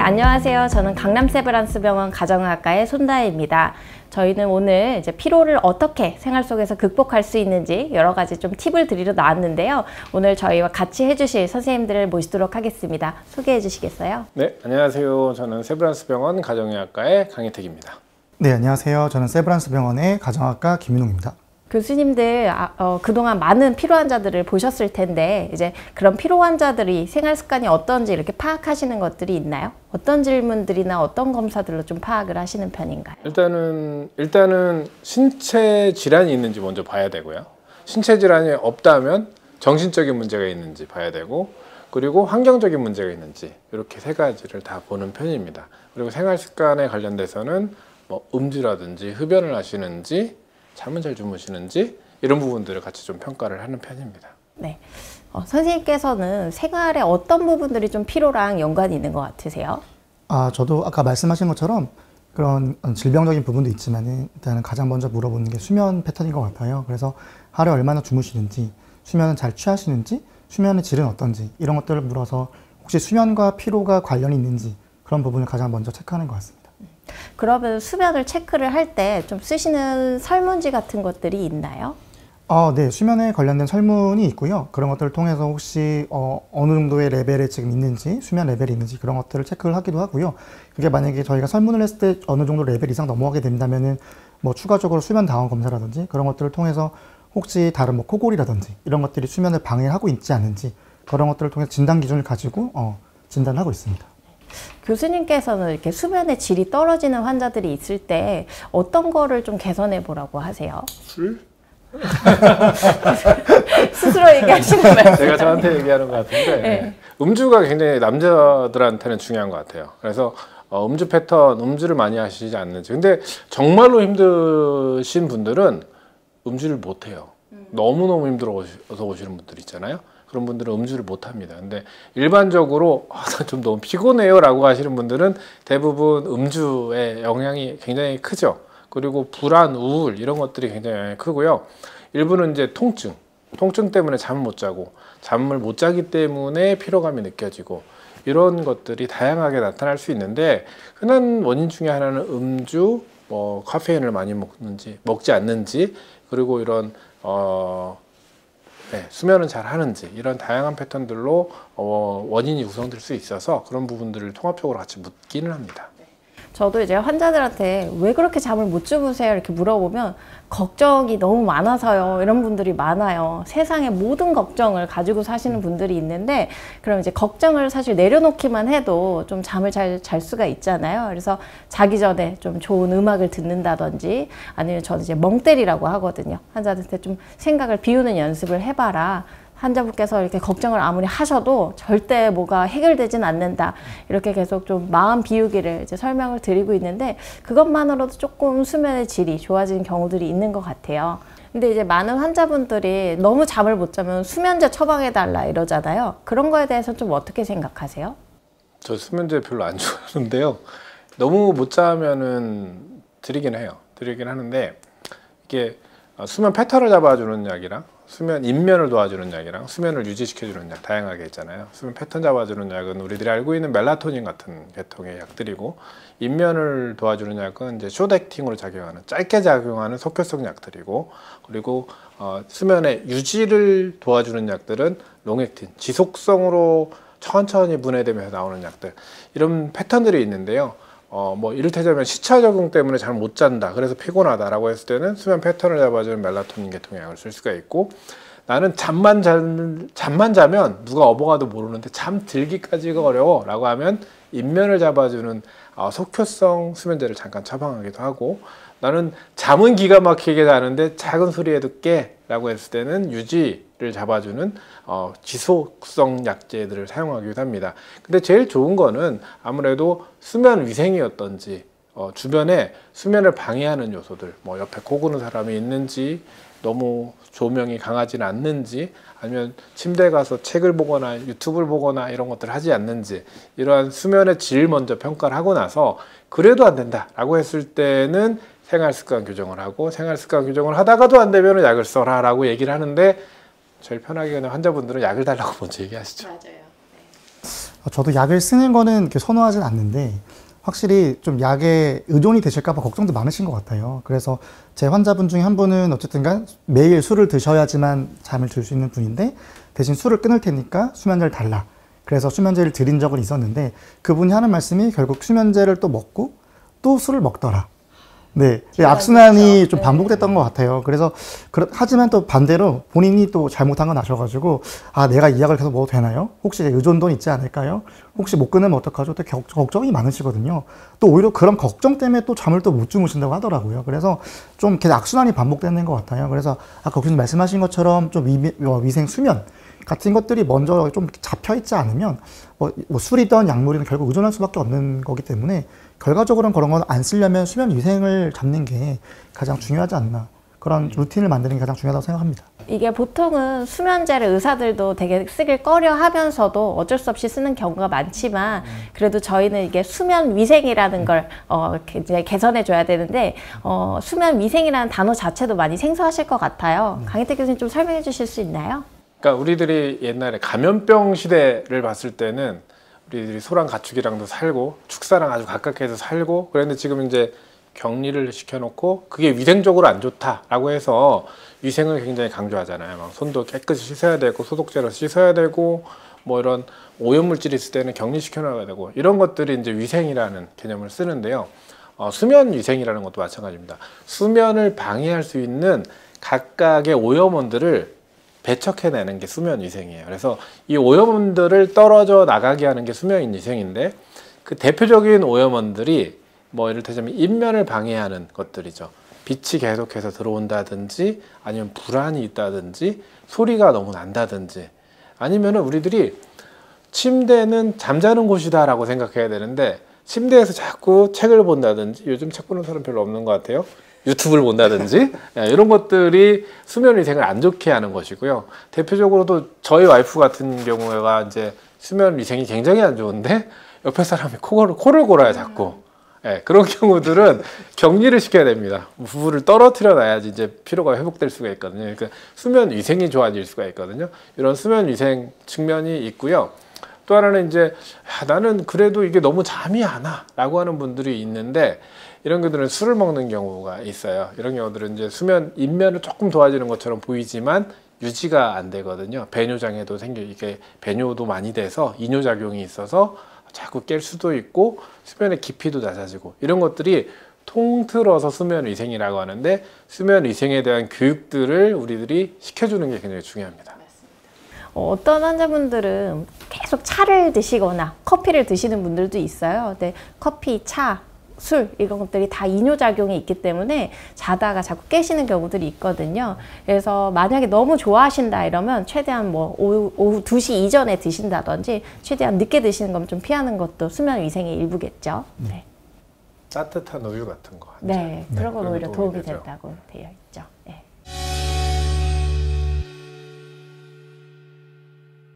안녕하세요. 저는 강남 세브란스병원 가정의학과의 손다혜입니다. 저희는 오늘 이제 피로를 어떻게 생활 속에서 극복할 수 있는지 여러 가지 좀 팁을 드리러 나왔는데요. 오늘 저희와 같이 해주실 선생님들을 모시도록 하겠습니다. 소개해 주시겠어요? 네, 안녕하세요. 저는 세브란스병원 가정의학과의 강희택입니다. 네, 안녕하세요. 저는 세브란스병원의 가정의학과 김윤웅입니다. 교수님들 그동안 많은 피로 환자들을 보셨을 텐데 이제 그런 피로 환자들이 생활 습관이 어떤지 이렇게 파악하시는 것들이 있나요? 어떤 질문들이나 어떤 검사들로 좀 파악을 하시는 편인가요? 일단은 신체 질환이 있는지 먼저 봐야 되고요. 신체 질환이 없다면 정신적인 문제가 있는지 봐야 되고, 그리고 환경적인 문제가 있는지, 이렇게 세 가지를 다 보는 편입니다. 그리고 생활 습관에 관련돼서는 뭐 음주라든지 흡연을 하시는지, 잠은 잘 주무시는지, 이런 부분들을 같이 좀 평가를 하는 편입니다. 네, 선생님께서는 생활에 어떤 부분들이 좀 피로랑 연관이 있는 것 같으세요? 저도 아까 말씀하신 것처럼 그런 질병적인 부분도 있지만 일단은 가장 먼저 물어보는 게 수면 패턴인 것 같아요. 그래서 하루에 얼마나 주무시는지, 수면은 잘 취하시는지, 수면의 질은 어떤지, 이런 것들을 물어서 혹시 수면과 피로가 관련이 있는지, 그런 부분을 가장 먼저 체크하는 것 같습니다. 그러면 수면을 체크를 할 때 좀 쓰시는 설문지 같은 것들이 있나요? 네, 수면에 관련된 설문이 있고요. 그런 것들을 통해서 혹시 어느 정도의 레벨에 지금 있는지, 수면 레벨이 있는지, 그런 것들을 체크를 하기도 하고요. 그게 만약에 저희가 설문을 했을 때 어느 정도 레벨 이상 넘어가게 된다면은 뭐 추가적으로 수면 다원 검사라든지 그런 것들을 통해서 혹시 다른 뭐 코골이라든지 이런 것들이 수면을 방해하고 있지 않은지, 그런 것들을 통해서 진단 기준을 가지고 진단하고 있습니다. 교수님께서는 이렇게 수면의 질이 떨어지는 환자들이 있을 때 어떤 거를 좀 개선해 보라고 하세요? 술? 스스로 얘기하시는 말씀. 제가 저한테 얘기하는 것 같은데, 네. 음주가 굉장히 남자들한테는 중요한 것 같아요. 그래서 음주 패턴, 음주를 많이 하시지 않는지. 근데 정말로 힘드신 분들은 음주를 못 해요. 너무너무 힘들어서 오시는 분들 있잖아요. 그런 분들은 음주를 못 합니다. 근데 일반적으로 좀 너무 피곤해요 라고 하시는 분들은 대부분 음주의 영향이 굉장히 크죠. 그리고 불안, 우울 이런 것들이 굉장히 영향이 크고요. 일부는 이제 통증 때문에 잠을 못 자고, 잠을 못 자기 때문에 피로감이 느껴지고, 이런 것들이 다양하게 나타날 수 있는데, 흔한 원인 중에 하나는 음주, 카페인을 많이 먹지 않는지, 그리고 이런 수면은 잘 하는지, 이런 다양한 패턴들로 원인이 구성될 수 있어서 그런 부분들을 통합적으로 같이 묻기는 합니다. 저도 이제 환자들한테 왜 그렇게 잠을 못 주무세요? 이렇게 물어보면 걱정이 너무 많아서요. 이런 분들이 많아요. 세상의 모든 걱정을 가지고 사시는 분들이 있는데, 그럼 이제 걱정을 사실 내려놓기만 해도 좀 잠을 잘 잘 수가 있잖아요. 그래서 자기 전에 좀 좋은 음악을 듣는다든지, 아니면 저는 이제 멍 때리라고 하거든요. 환자한테 좀 생각을 비우는 연습을 해봐라. 환자분께서 이렇게 걱정을 아무리 하셔도 절대 뭐가 해결되진 않는다. 이렇게 계속 좀 마음 비우기를 이제 설명을 드리고 있는데, 그것만으로도 조금 수면의 질이 좋아지는 경우들이 있는 것 같아요. 근데 이제 많은 환자분들이 너무 잠을 못 자면 수면제 처방해달라 이러잖아요. 그런 거에 대해서 좀 어떻게 생각하세요? 저 수면제 별로 안 좋아하는데요. 너무 못 자면은 드리긴 해요. 드리긴 하는데, 이게 수면 패턴을 잡아주는 약이랑 수면 인면을 도와주는 약이랑 수면을 유지시켜주는 약 다양하게 있잖아요. 수면 패턴 잡아주는 약은 우리들이 알고 있는 멜라토닌 같은 계통의 약들이고, 인면을 도와주는 약은 이제 숏액팅으로 작용하는, 짧게 작용하는 속효성 약들이고, 그리고 수면의 유지를 도와주는 약들은 롱액틴, 지속성으로 천천히 분해되면서 나오는 약들, 이런 패턴들이 있는데요. 이를테자면 시차 적응 때문에 잘 못 잔다, 그래서 피곤하다라고 했을 때는 수면 패턴을 잡아주는 멜라토닌 계통의 약을 쓸 수가 있고, 나는 잠만 자면 누가 업어가도 모르는데 잠 들기까지가 어려워 라고 하면 인면을 잡아주는 속효성 수면제를 잠깐 처방하기도 하고, 나는 잠은 기가 막히게 자는데 작은 소리에도 깨 라고 했을 때는 유지를 잡아주는 지속성 약제들을 사용하기도 합니다. 근데 제일 좋은 거는 아무래도 수면 위생이었던지, 주변에 수면을 방해하는 요소들, 옆에 코 고는 사람이 있는지, 너무 조명이 강하지는 않는지, 아니면 침대에 가서 책을 보거나 유튜브를 보거나 이런 것들을 하지 않는지, 이러한 수면의 질 먼저 평가를 하고 나서 그래도 안 된다 라고 했을 때는 생활습관 교정을 하고, 생활습관 교정을 하다가도 안 되면 약을 써라 라고 얘기를 하는데, 제일 편하게 그냥 환자분들은 약을 달라고 먼저 얘기하시죠. 맞아요. 네. 저도 약을 쓰는 거는 이렇게 선호하진 않는데 확실히 좀 약에 의존이 되실까 봐 걱정도 많으신 것 같아요. 그래서 제 환자분 중에 한 분은 어쨌든간 매일 술을 드셔야지만 잠을 들 수 있는 분인데 대신 술을 끊을 테니까 수면제를 달라. 그래서 수면제를 드린 적은 있었는데 그분이 하는 말씀이 결국 수면제를 또 먹고 또 술을 먹더라. 네, 악순환이 좀 반복됐던 것 같아요. 그래서 하지만 또 반대로 본인이 또 잘못한 건 아셔가지고 아 내가 이 약을 계속 먹어도 되나요? 혹시 의존도 있지 않을까요? 혹시 못 끊으면 어떡하죠? 또 걱정이 많으시거든요. 또 오히려 그런 걱정 때문에 또 잠을 또 못 주무신다고 하더라고요. 그래서 좀 계속 악순환이 반복되는 것 같아요. 그래서 아까 교수님 말씀하신 것처럼 좀 위생 수면 같은 것들이 먼저 좀 잡혀 있지 않으면 뭐 술이든 약물이든 결국 의존할 수밖에 없는 거기 때문에 결과적으로는 그런 건 안 쓰려면 수면 위생을 잡는 게 가장 중요하지 않나. 그런 루틴을 만드는 게 가장 중요하다고 생각합니다. 이게 보통은 수면제를 의사들도 되게 쓰길 꺼려 하면서도 어쩔 수 없이 쓰는 경우가 많지만 그래도 저희는 이게 수면 위생이라는 걸 이제 개선해 줘야 되는데 수면 위생이라는 단어 자체도 많이 생소하실 것 같아요. 강희택 교수님 좀 설명해 주실 수 있나요? 그러니까 우리들이 옛날에 감염병 시대를 봤을 때는 우리들이 소랑 가축이랑도 살고 축사랑 아주 가깝게 해서 살고 그런데 지금 이제 격리를 시켜놓고 그게 위생적으로 안 좋다라고 해서 위생을 굉장히 강조하잖아요. 막 손도 깨끗이 씻어야 되고 소독제로 씻어야 되고 뭐 이런 오염물질이 있을 때는 격리시켜놔야 되고 이런 것들이 이제 위생이라는 개념을 쓰는데요. 수면 위생이라는 것도 마찬가지입니다. 수면을 방해할 수 있는 각각의 오염원들을 배척해내는 게 수면 위생이에요. 그래서 이 오염원들을 떨어져 나가게 하는 게 수면 위생인데 그 대표적인 오염원들이 뭐 이를테자면 입면을 방해하는 것들이죠. 빛이 계속해서 들어온다든지 아니면 불안이 있다든지 소리가 너무 난다든지 아니면은 우리들이 침대는 잠자는 곳이다 라고 생각해야 되는데 침대에서 자꾸 책을 본다든지 요즘 책 보는 사람 별로 없는 것 같아요. 유튜브를 본다든지 이런 것들이 수면 위생을 안 좋게 하는 것이고요. 대표적으로도 저희 와이프 같은 경우가 이제 수면 위생이 굉장히 안 좋은데 옆에 사람이 코를 골아요 자꾸. 그런 경우들은 격리를 시켜야 됩니다. 부부를 떨어뜨려 놔야지 이제 피로가 회복될 수가 있거든요. 그러니까 수면 위생이 좋아질 수가 있거든요. 이런 수면 위생 측면이 있고요. 또 하나는 이제 나는 그래도 이게 너무 잠이 안 와 라고 하는 분들이 있는데 이런 경우들은 술을 먹는 경우가 있어요. 이런 경우들은 이제 수면 입면을 조금 도와주는 것처럼 보이지만 유지가 안 되거든요. 배뇨장애도 이게 배뇨도 많이 돼서 이뇨작용이 있어서 자꾸 깰 수도 있고 수면의 깊이도 낮아지고 이런 것들이 통틀어서 수면 위생이라고 하는데 수면 위생에 대한 교육들을 우리들이 시켜주는 게 굉장히 중요합니다. 어떤 환자분들은 계속 차를 드시거나 커피를 드시는 분들도 있어요. 근데 커피, 차, 술 이런 것들이 다 이뇨작용이 있기 때문에 자다가 자꾸 깨시는 경우들이 있거든요. 그래서 만약에 너무 좋아하신다 이러면 최대한 뭐 오후 2시 이전에 드신다든지 최대한 늦게 드시는 건 좀 피하는 것도 수면 위생의 일부겠죠. 네. 따뜻한 우유 같은 거. 네, 그런 건 오히려 도움이 되죠. 된다고 되어 있죠. 네.